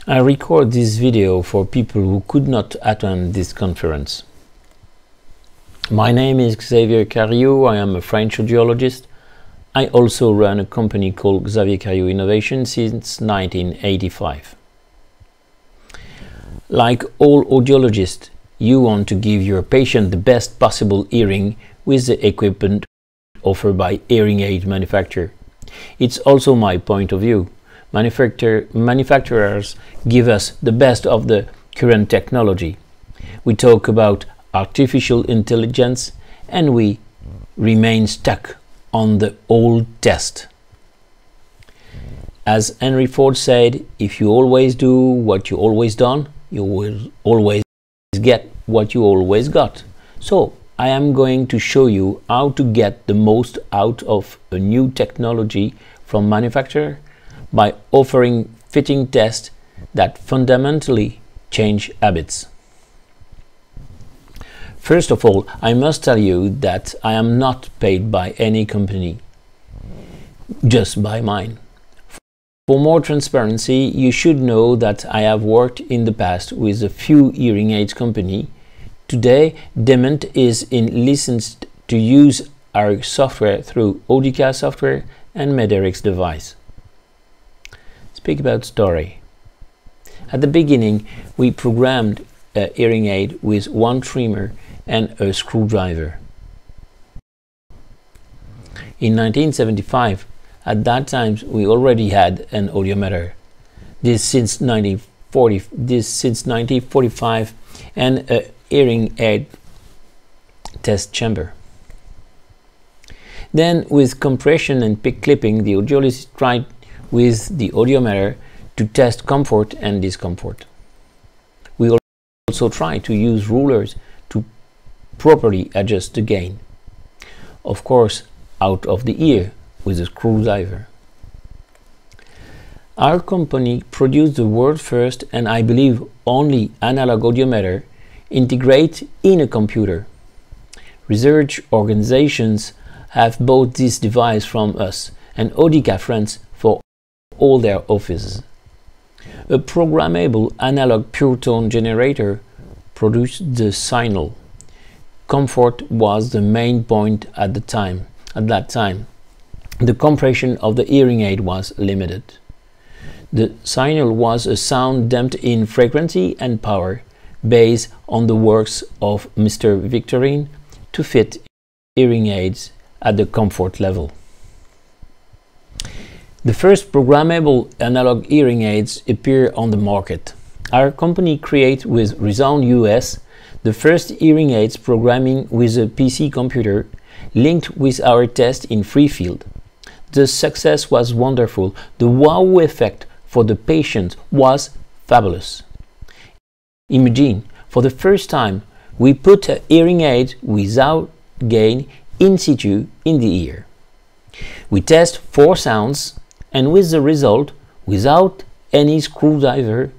I record this video for people who could not attend this conference. My name is Xavier Cariou. I am a French audiologist. I also run a company called Xavier Cariou Innovation since 1985. Like all audiologists, you want to give your patient the best possible hearing with the equipment offered by hearing aid manufacturer. It's also my point of view. Manufacturers give us the best of the current technology. We talk about artificial intelligence and we remain stuck on the old test. As Henry Ford said, if you always do what you always done, you will always get what you always got. So I am going to show you how to get the most out of a new technology from manufacturer by offering fitting tests that fundamentally change habits. First of all, I must tell you that I am not paid by any company, just by mine. For more transparency, you should know that I have worked in the past with a few hearing aids companies. Today, Dement is licensed to use our software through Audica software and Mederix device. Speak about story. At the beginning, we programmed a hearing aid with one trimmer and a screwdriver. In 1975, at that time, we already had an audiometer. This since 1945, and a hearing aid test chamber. Then, with compression and pick clipping, the audiologist tried with the audiometer to test comfort and discomfort. We also try to use rulers to properly adjust the gain. Of course, out of the ear with a screwdriver. Our company produced the world's first and I believe only analog audiometer integrate in a computer. Research organizations have bought this device from us and Audica France for all their offices. A programmable analog pure tone generator produced the signal. Comfort was the main point at that time. The compression of the hearing aid was limited. The signal was a sound damped in frequency and power based on the works of Mr. Victorine to fit hearing aids at the comfort level. The first programmable analog hearing aids appear on the market. Our company created with Resound US the first hearing aids programming with a PC computer linked with our test in free field. The success was wonderful. The wow effect for the patient was fabulous. Imagine, for the first time, we put a hearing aid without gain in situ in the ear. We test 4 sounds and with the result, without any screwdriver,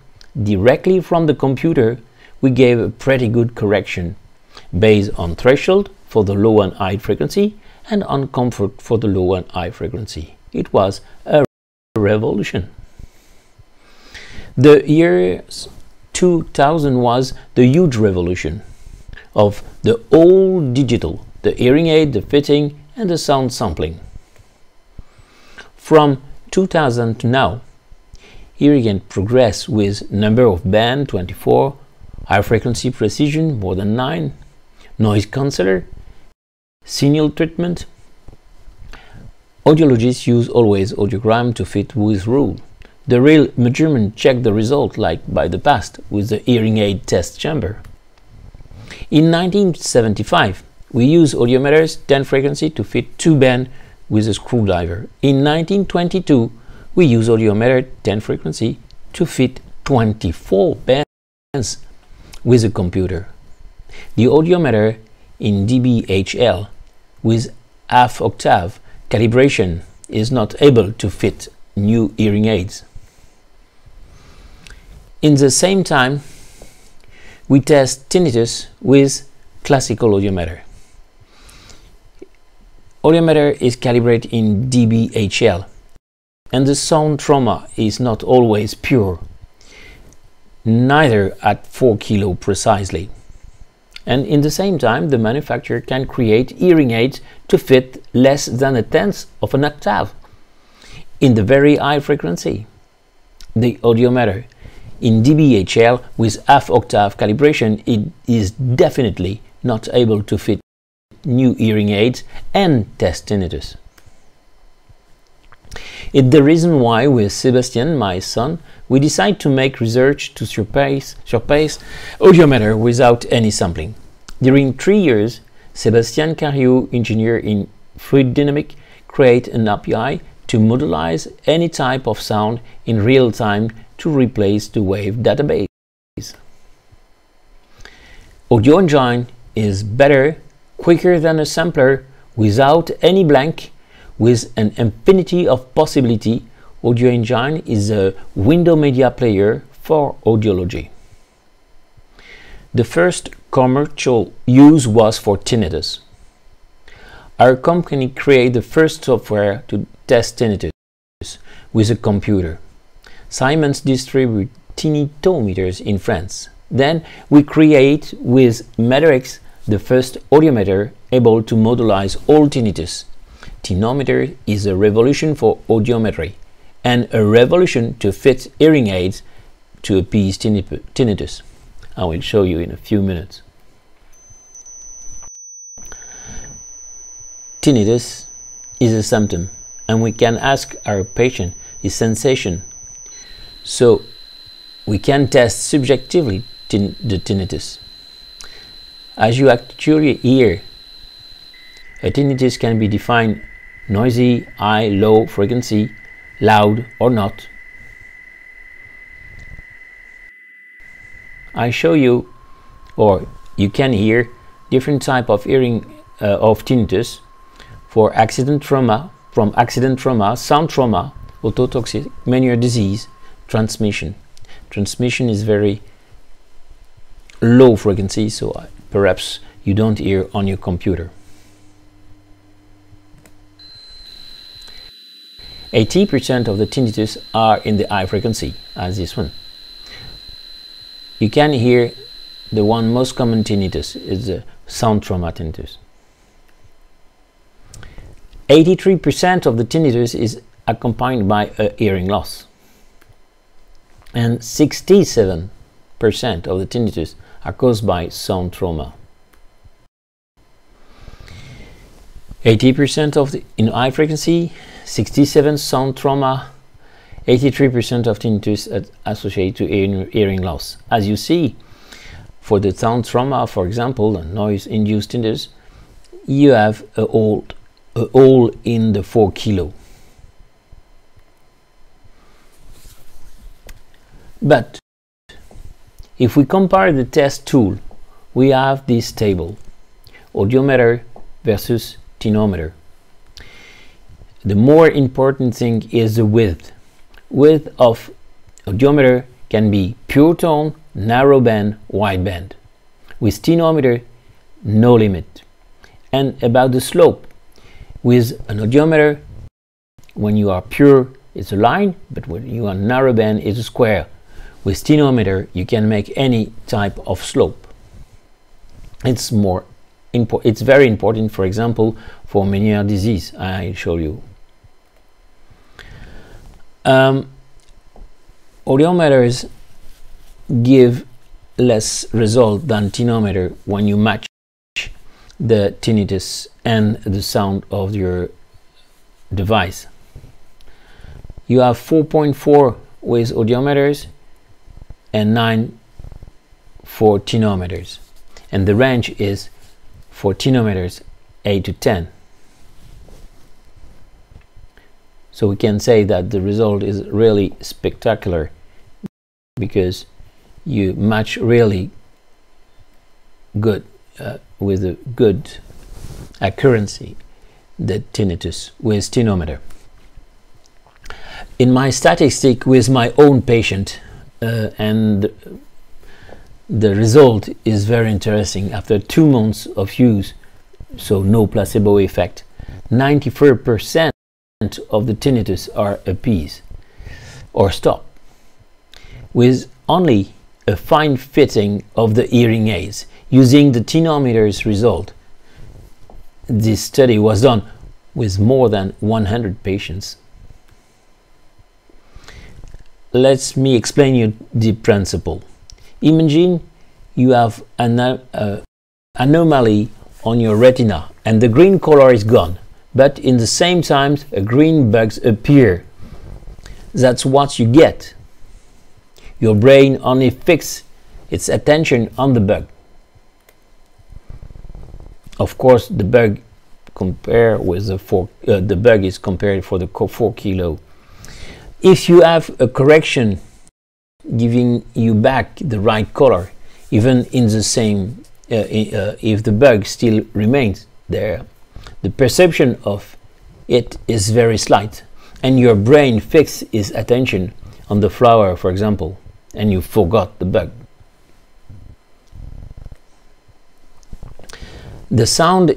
directly from the computer, we gave a pretty good correction based on threshold for the low and high frequency and on comfort for the low and high frequency. It was a revolution. The year 2000 was the huge revolution of the all digital, the hearing aid, the fitting and the sound sampling. From 2000 to now, hearing aid progress with number of band 24, high frequency precision more than 9, noise canceller, signal treatment. Audiologists use always audiogram to fit with rule. The real measurement check the result like by the past with the hearing aid test chamber. In 1975, we use audiometers 10 frequency to fit 2 band with a screwdriver. In 1922, we use audiometer 10 frequency to fit 24 bands with a computer. The audiometer in dBHL with half octave calibration is not able to fit new hearing aids. In the same time, we test tinnitus with classical audiometer. Audiometer is calibrated in dBHL and the sound trauma is not always pure. neither at 4 kilo precisely. And in the same time, the manufacturer can create hearing aids to fit less than a tenth of an octave in the very high frequency. The Audiometer in dBHL with half octave calibration, it is definitely not able to fit new hearing aids and test tinnitus. It's the reason why with Sebastian, my son, we decide to make research to surpass Audiometer without any sampling. During 3 years, Sebastian Cariou, engineer in fluid dynamic, create an API to modelize any type of sound in real time to replace the wave database. Audio engine is better, quicker than a sampler, without any blank, with an infinity of possibility. Audio engine is a window media player for audiology. The first commercial use was for tinnitus. Our company created the first software to test tinnitus with a computer. Siemens distributes Tinnometers in France. Then we create with Metrix the first audiometer able to modelize all tinnitus. Tinnometer is a revolution for audiometry and a revolution to fit hearing aids to appease tinnitus. I will show you in a few minutes. Tinnitus is a symptom, and we can ask our patient his sensation, so we can test subjectively the tinnitus. As you actually hear, a tinnitus can be defined noisy, high, low frequency, loud or not. I show you, or you can hear, different type of hearing of tinnitus for accident trauma, from accident trauma, sound trauma, ototoxic, Meniere's disease, transmission. Transmission is very low frequency, so perhaps you don't hear on your computer. 80% of the tinnitus are in the high frequency, as this one. You can hear the one most common tinnitus is the sound trauma tinnitus. 83% of the tinnitus is accompanied by a hearing loss. And 67% of the tinnitus are caused by sound trauma. 80% of in high frequency, 67 sound trauma, 83% of tinnitus associated to hearing loss. As you see, for the sound trauma, for example, noise-induced tinnitus, you have a hole in the 4 kilo. But if we compare the test tool, we have this table: Audiometer versus Tinnometer. The more important thing is the width. Width of Audiometer can be pure tone, narrow band, wide band. With Tinnometer, no limit. And about the slope, with an Audiometer, when you are pure, it's a line, but when you are narrow band, it's a square. With Tinnometer, you can make any type of slope. It's very important, for example, for Meniere's disease. I'll show you. Audiometers give less result than Tinnometer when you match the tinnitus and the sound of your device. You have 4.4 with Audiometers and 9 for Tinnometers, and the range is for Tinnometers 8 to 10. So we can say that the result is really spectacular because you match really good with a good accuracy the tinnitus with Tinnometer. In my statistic with my own patient, and the result is very interesting. After 2 months of use, so no placebo effect, 94% of the tinnitus are appeased or stop. With only a fine fitting of the hearing aids using the Tinnometer's result. This study was done with more than 100 patients. Let me explain you the principle. Imagine you have an anomaly on your retina and the green color is gone, but in the same time green bugs appear. That's what you get. Your brain only fixes its attention on the bug. Of course, the bug the bug is compared for the 4 kilo. If you have a correction giving you back the right color, even in the same, if the bug still remains there, the perception of it is very slight, and your brain fixes its attention on the flower, for example, and you forgot the bug. The sound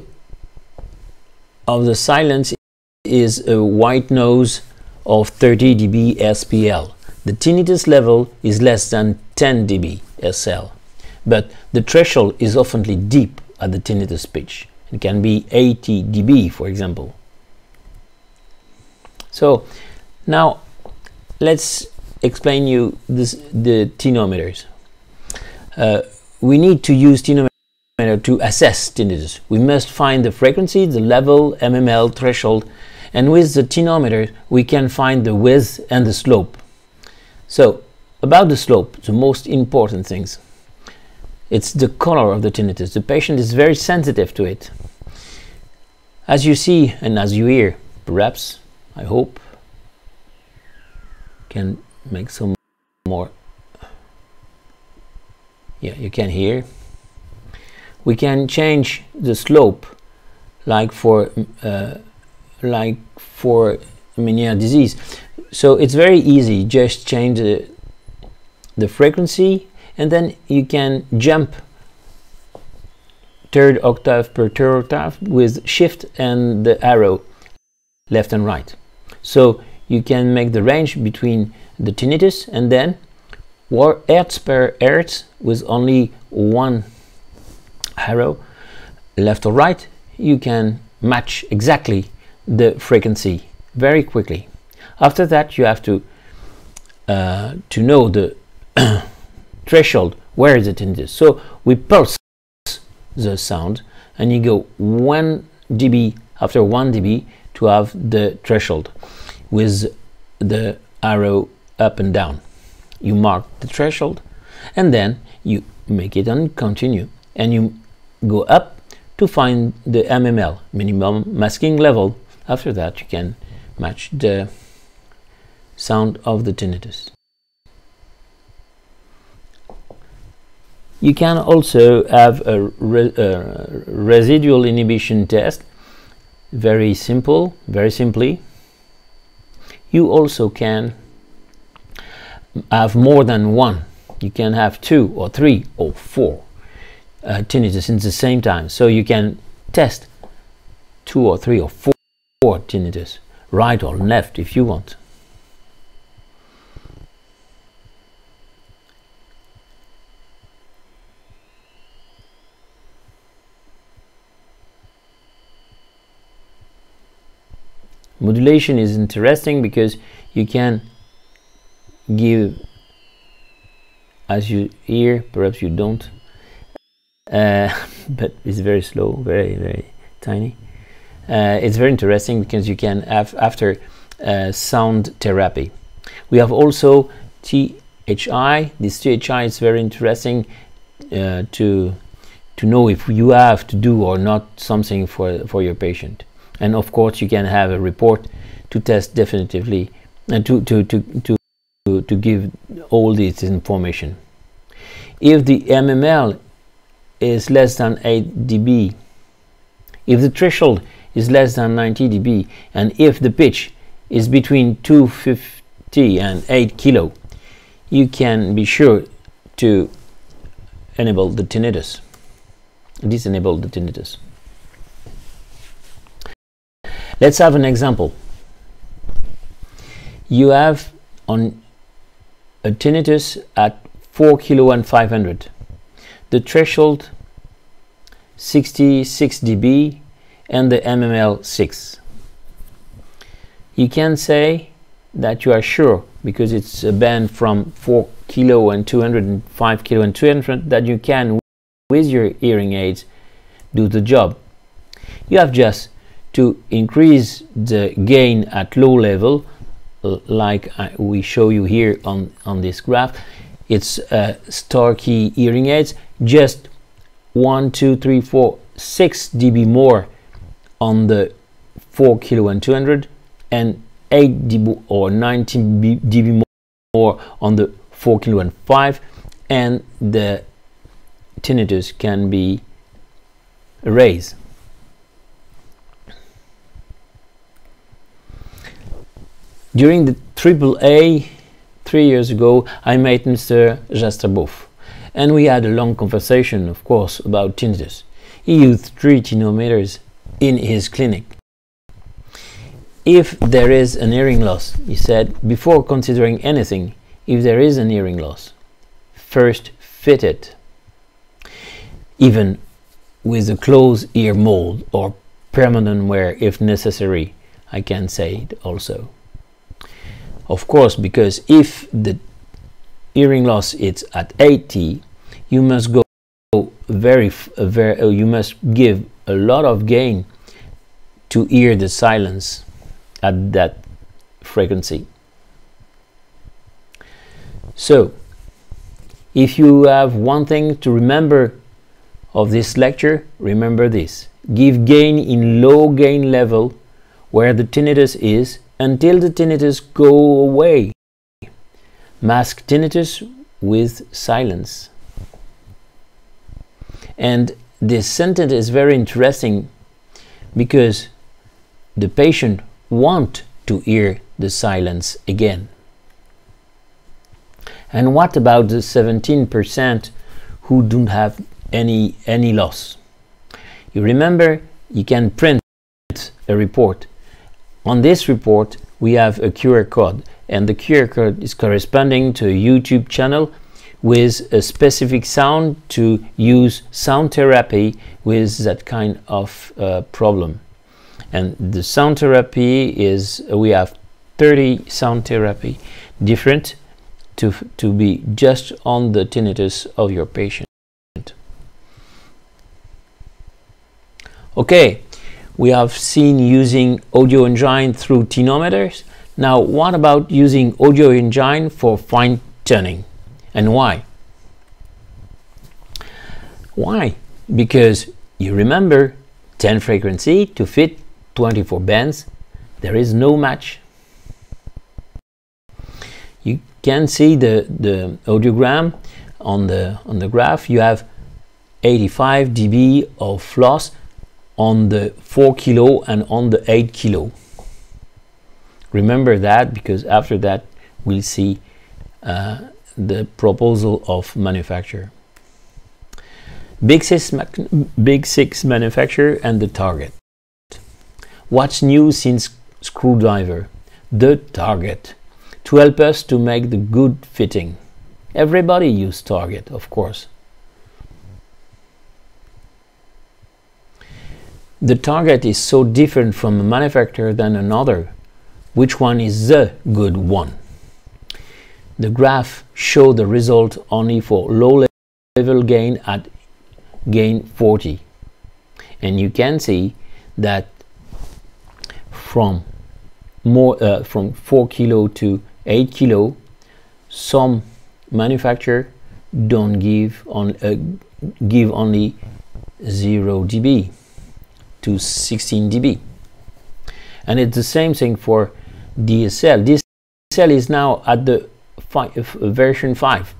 of the silence is a white noise of 30 dB SPL. The tinnitus level is less than 10 dB SL, but the threshold is often deep at the tinnitus pitch. It can be 80 dB, for example. So now let's explain you the tinnometers. We need to use tinnometer to assess tinnitus. We must find the frequency, the level, mmL, threshold, and with the tinnometer we can find the width and the slope. So about the slope, the most important things, it's the color of the tinnitus. The patient is very sensitive to it. As you see and as you hear, perhaps, I hope, can make some more. Yeah, you can hear. We can change the slope, like for Meniere disease. So it's very easy. Just change the frequency, and then you can jump third octave per third octave with shift and the arrow left and right. So you can make the range between the tinnitus and then hertz per hertz with only one arrow left or right. You can match exactly the frequency very quickly. After that you have to know the threshold, where is it in this. So we pulse the sound and you go 1 dB after 1 dB to have the threshold with the arrow up and down. You mark the threshold and then you make it and continue, and you go up to find the mmL, minimum masking level. After that you can match the sound of the tinnitus. You can also have a residual inhibition test, very simple, very simply. You also can have more than one. You can have 2 or 3 or 4 tinnitus in the same time. So you can test 2 or 3 or 4 tinnitus, right or left if you want. Modulation is interesting because you can give, as you hear, perhaps you don't, but it's very slow, very tiny. It's very interesting because you can have after sound therapy. We have also THI. This THI is very interesting to know if you have to do or not something for your patient. And of course you can have a report to test definitively and to give all this information. If the mmL is less than 8 dB, if the threshold is less than 90 dB, and if the pitch is between 250 and 8 kilo, you can be sure to enable the tinnitus, disable the tinnitus. Let's have an example. You have on a tinnitus at 4 kilo and 500. The threshold 66 dB and the MML 6. You can say that you are sure, because it's a band from 4 kilo and 200 and 5 kilo and 200, that you can, with your hearing aids, do the job. You have just to increase the gain at low level, like we show you here on this graph. It's Starkey hearing aids, just 1, 2, 3, 4, 6 dB more on the 4 kilo and 200, and 8 dB or 19 dB more on the 4 kilo and 5, and the tinnitus can be erased. During the AAA 3 years ago, I met Mr. Jastrabov, and we had a long conversation, of course, about tinnitus. He used 3 tinnometers in his clinic. If there is an hearing loss, he said, before considering anything, if there is an hearing loss, first fit it, even with a closed ear mold or permanent wear if necessary, I can say it also. Of course, because if the hearing loss is at 80, you must go you must give a lot of gain to hear the silence at that frequency. So, if you have one thing to remember of this lecture, remember this: give gain in low gain level where the tinnitus is, until the tinnitus go away. Mask tinnitus with silence. And this sentence is very interesting because the patient wants to hear the silence again. And what about the 17% who don't have any loss? You remember, you can print a report. On this report, we have a QR code, and the QR code is corresponding to a YouTube channel with a specific sound to use sound therapy with that kind of problem. And the sound therapy is, we have 30 sound therapy different to be just on the tinnitus of your patient. Okay. We have seen using audio engine through tinnometers. Now, what about using audio engine for fine tuning? And why? Why? Because you remember 10 frequency to fit 24 bands. There is no match. You can see the audiogram on the graph. You have 85 dB of loss on the 4 kilo and on the 8 kilo. Remember that, because after that we'll see the proposal of manufacturer. Big six manufacturer and the target. What's new since screwdriver? The target, to help us to make the good fitting. Everybody use target, of course. The target is so different from a manufacturer than another. Which one is the good one? The graph shows the result only for low level gain at gain 40. And you can see that from 4 kilo to 8 kilo, some manufacturer don't give only 0 dB. To 16 dB, and it's the same thing for DSL. DSL is now at the version 5,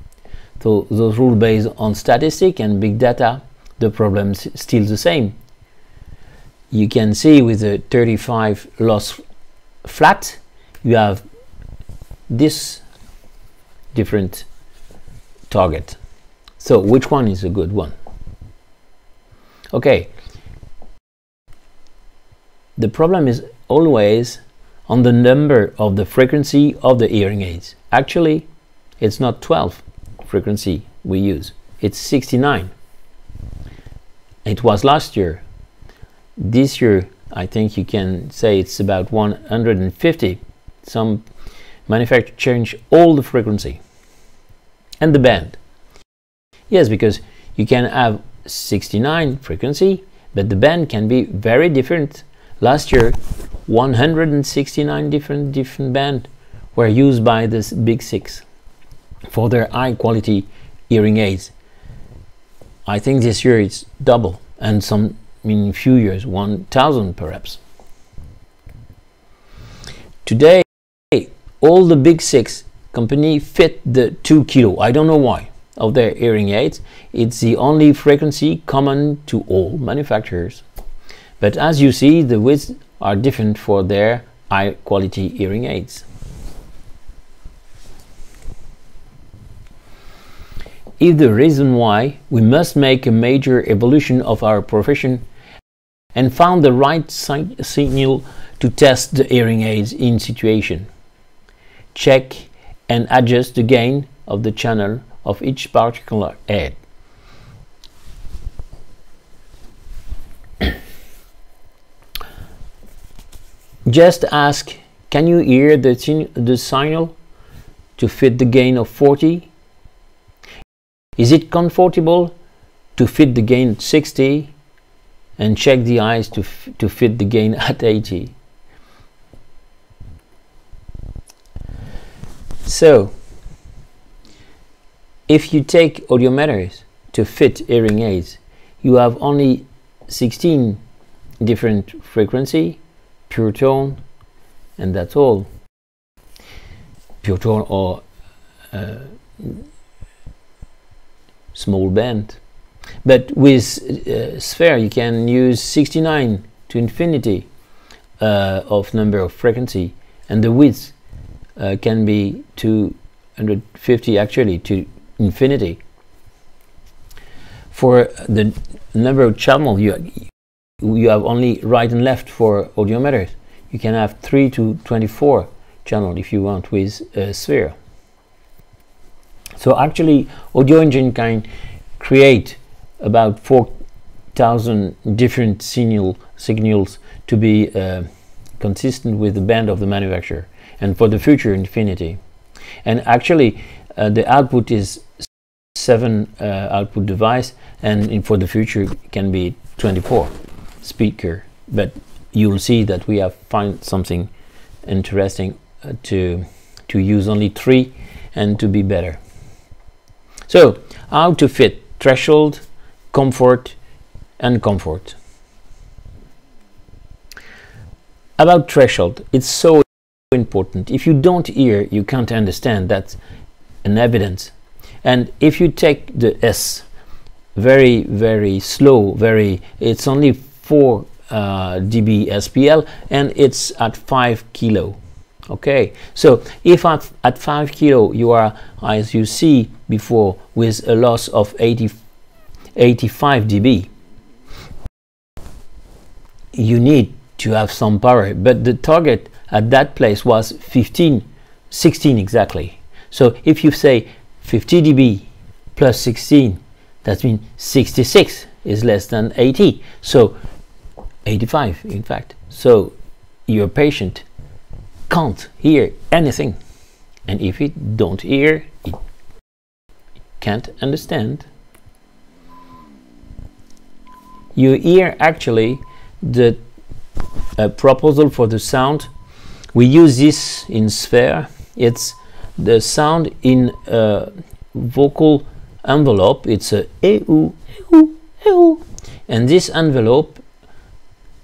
so those rules based on statistic and big data, the problem is still the same. You can see with the 35 loss flat, you have this different target. So which one is a good one? Okay. The problem is always on the number of the frequency of the hearing aids. Actually, it's not 12, frequency we use. It's 69. It was last year. This year, I think you can say it's about 150. Some manufacturers change all the frequency and the band. Yes, because you can have 69 frequency, but the band can be very different. Last year, 169 different bands were used by this Big Six for their high quality hearing aids. I think this year it's double, and some in a few years 1,000 perhaps. Today, all the Big Six company fit the 2 kilo. I don't know why. Of their hearing aids. It's the only frequency common to all manufacturers. But as you see, the widths are different for their high quality hearing aids. Is the reason why we must make a major evolution of our profession and found the right signal to test the hearing aids in situation. Check and adjust the gain of the channel of each particular aid. Just ask, can you hear the signal to fit the gain of 40? Is it comfortable to fit the gain 60? And check the eyes to fit the gain at 80. So, if you take audiometers to fit hearing aids, you have only 16 different frequency, pure tone, and that's all. Pure tone or small band. But with Sphere you can use 69 to infinity of number of frequency, and the width can be 250 actually to infinity. For the number of channels you have only right and left for audiometers. You can have 3 to 24 channels if you want with Sphere. So actually audio engine can create about 4,000 different signals to be consistent with the band of the manufacturer, and for the future infinity. And actually the output is 7 output device, and for the future it can be 24 speaker, but you'll see that we have find something interesting to use only 3 and to be better. So how to fit threshold, comfort and comfort. About threshold, it's so important. If you don't hear, you can't understand. That's an evidence. And if you take the S very slow, it's only 4 dB SPL, and it's at 5 kilo. Okay, so if at 5 kilo you are, as you see before, with a loss of 85 dB, you need to have some power, but the target at that place was 16 exactly. So if you say 50 dB plus 16, that means 66 is less than 80, so 85 in fact. So your patient can't hear anything, and if it don't hear, it can't understand. You hear actually the proposal for the sound. We use this in Sphere. It's the sound in a vocal envelope. It's a eu, eu, eu. And this envelope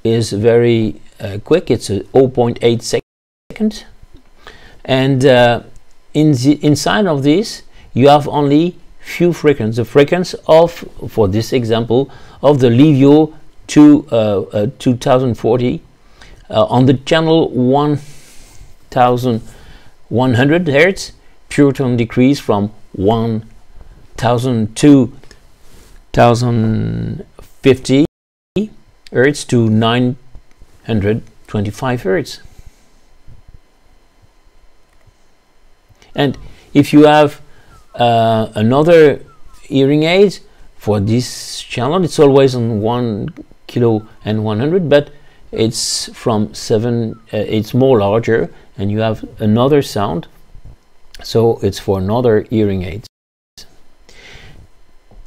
is very quick. It's a 0.8 seconds, and inside of this you have only few frequencies. The frequency of, for this example, of the Livio 2040 on the channel 1100 Hertz, pure tone decrease from 1000 to 1050 Hertz to 925 Hertz. And if you have another hearing aid for this channel. It's always on 1 kilo and 100, but it's from 7, it's more larger, and you have another sound, so it's for another hearing aid.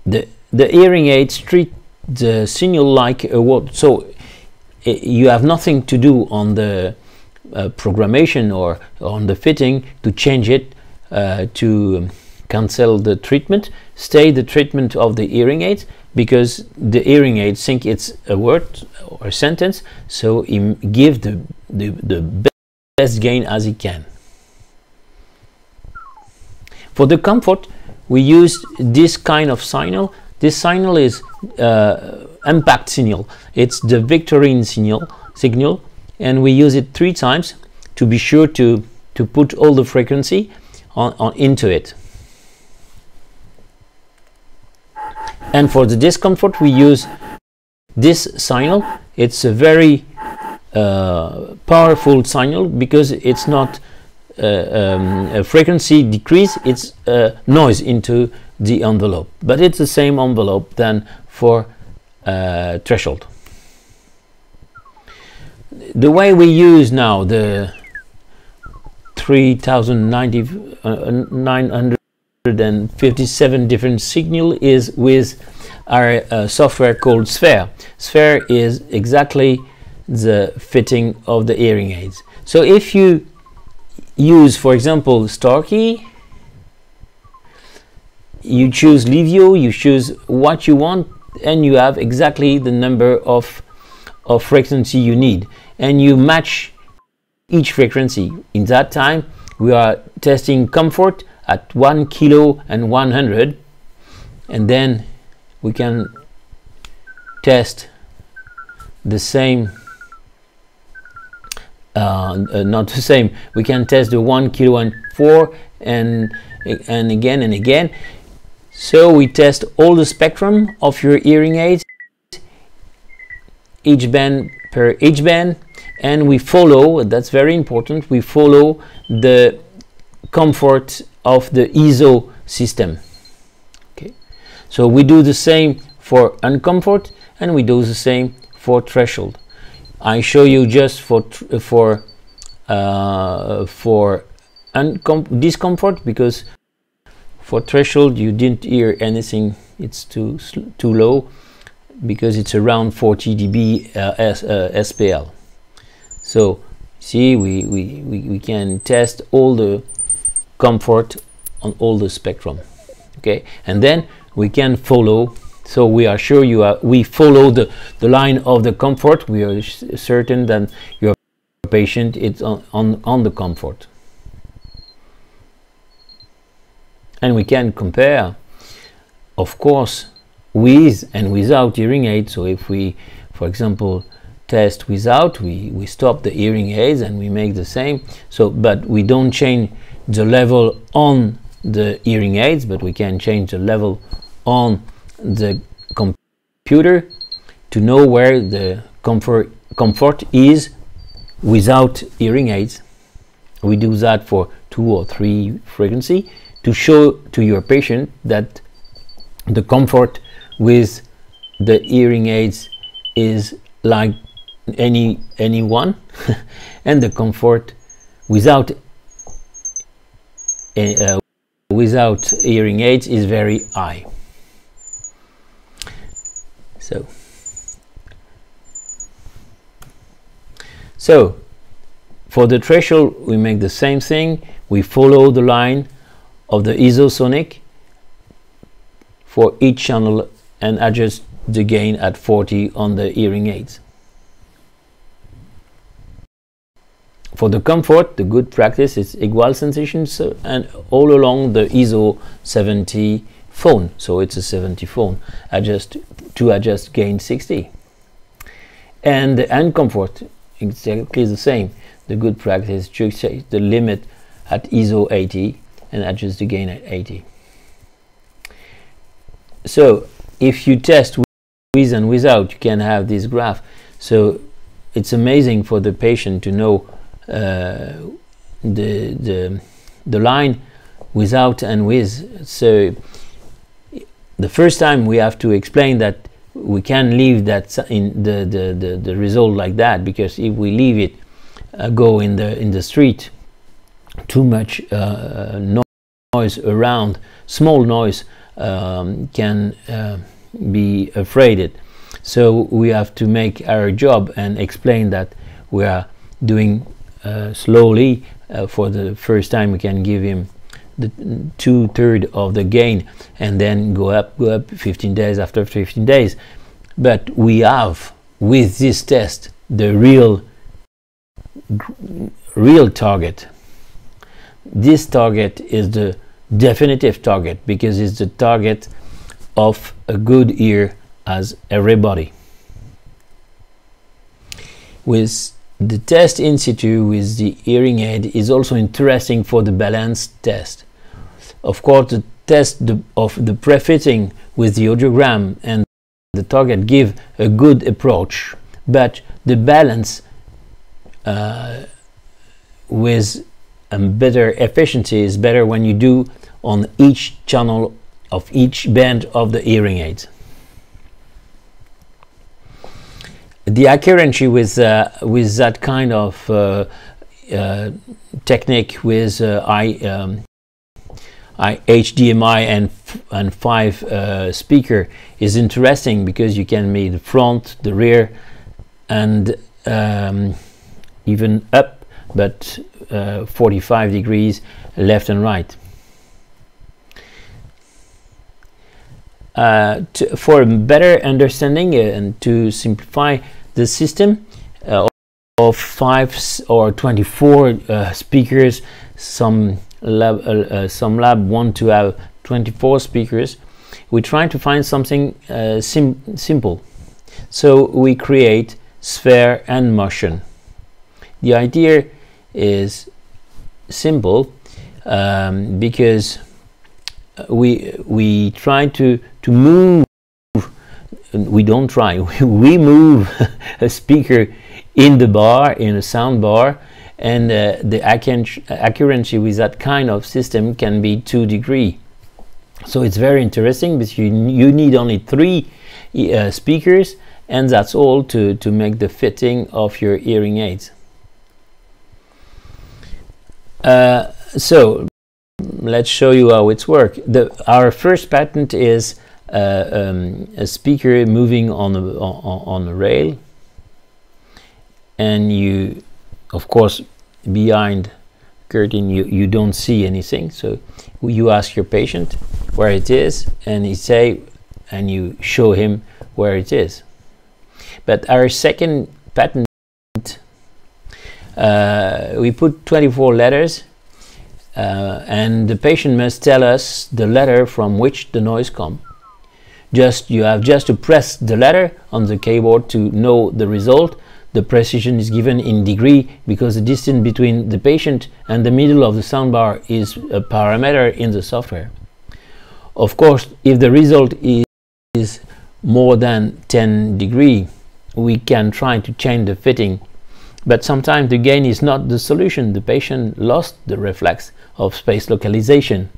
The hearing aids treat the signal like a word, so you have nothing to do on the programmation or on the fitting to change it, to cancel the treatment, stay the treatment of the hearing aid, because the hearing aids think it's a word or a sentence, so he give the best gain as he can. For the comfort, we use this kind of signal. This signal is impact signal. It's the Victorine signal, and we use it 3 times to be sure to put all the frequency into it. And for the discomfort, we use this signal. It's a very powerful signal, because it's not a frequency decrease, it's noise into the envelope, but it's the same envelope than for threshold. The way we use now the 3,957 different signal is with our software called Sphere. Sphere is exactly the fitting of the hearing aids. So if you use, for example, star key, you choose Livio, you choose what you want, and you have exactly the number of frequency you need, and you match each frequency. In that time, we are testing comfort at 1 kilo and 100, and then we can test the same, not the same, we can test the 1 kilo and 4 and again and again. So we test all the spectrum of your hearing aids, each band per each band, and we follow, that's very important, we follow the comfort of the ISO system. Okay, so we do the same for uncomfort, and we do the same for threshold. I show you just for discomfort, because for threshold you didn't hear anything, it's too low, because it's around 40 dB SPL. So see, we can test all the comfort on all the spectrum. Okay, and then we can follow, so we are sure we follow the line of the comfort. We are certain that your patient is on the comfort, and we can compare, of course, with and without hearing aid. So if we, for example, test without, we stop the hearing aids and we make the same. So, but we don't change the level on the hearing aids, but we can change the level on the computer to know where the comfort is without hearing aids. We do that for 2 or 3 frequency to show to your patient that the comfort with the hearing aids is like anyone and the comfort without hearing aids is very high. So for the threshold, we make the same thing. We follow the line of the Isosonic for each channel and adjust the gain at 40 on the hearing aids. For the comfort, the good practice is equal sensations and all along the ISO 70 phone. So it's a 70 phone. To adjust gain 60. And the uncomfort, exactly the same. The good practice to set the limit at ISO 80 and adjust the gain at 80. So if you test with and without, you can have this graph. So it's amazing for the patient to know the line without and with. So the first time we have to explain that we can leave that in the result like that, because if we leave it go in the street, too much noise around, small noise can be afraid. So we have to make our job and explain that we are doing slowly. For the first time we can give him the 2/3 of the gain, and then go up 15 days after 15 days. But we have with this test the real target. This target is the definitive target, because it's the target of a good ear as everybody. With the test in situ with the hearing aid is also interesting for the balance test. Of course, the test of the pre-fitting with the audiogram and the target give a good approach, but the balance with better efficiency is better when you do on each channel of each band of the hearing aid. The accuracy with that kind of technique with HDMI and 5 speaker is interesting, because you can make the front, the rear, and even up, but 45 degrees left and right. For better understanding and to simplify the system of 5 or 24 speakers, some lab want to have 24 speakers. We try to find something simple, so we create sphere and motion. The idea is simple, because we try to move. We don't try. We move a speaker in the bar, in a sound bar, and the accuracy with that kind of system can be 2 degrees. So it's very interesting, because you need only 3 speakers, and that's all to make the fitting of your hearing aids. So let's show you how it's work. Our first patent is a speaker moving on a rail, and you, of course, behind curtain you don't see anything, so you ask your patient where it is, and he say, and you show him where it is. But our second patent, we put 24 letters, and the patient must tell us the letter from which the noise comes. You have just to press the letter on the keyboard to know the result. The precision is given in degree, because the distance between the patient and the middle of the soundbar is a parameter in the software. Of course, if the result is more than 10 degrees, we can try to change the fitting, but sometimes the gain is not the solution. The patient lost the reflex of space localization.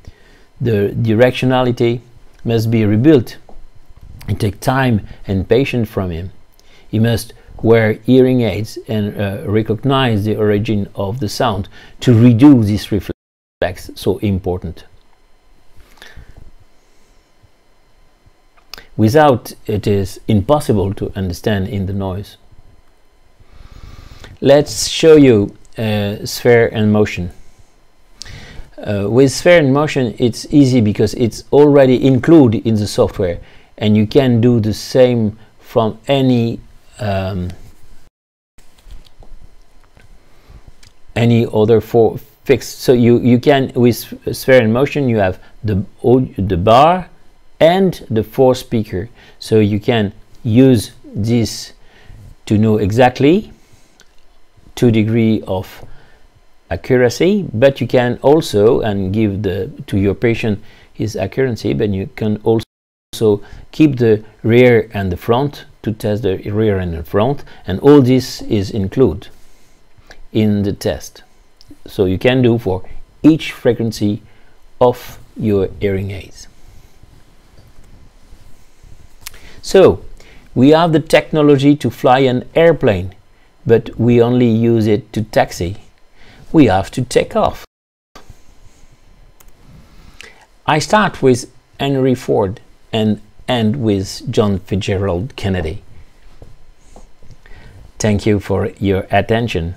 The directionality must be rebuilt. It takes time and patience from him. He must wear hearing aids and recognize the origin of the sound to reduce this reflex, so important. Without it is impossible to understand in the noise. Let's show you sphere and motion. With sphere and motion it's easy, because it's already included in the software, and you can do the same from any other fixed. So you can, with sphere and motion, you have the bar and the 4 speaker, so you can use this to know exactly 2 degrees of accuracy, but you can also, and give to your patient his accuracy, but you can also keep the rear and the front to test the rear and the front, and all this is included in the test. So you can do for each frequency of your hearing aids. So, we have the technology to fly an airplane, but we only use it to taxi. We have to take off. I start with Henry Ford and end with John Fitzgerald Kennedy. Thank you for your attention.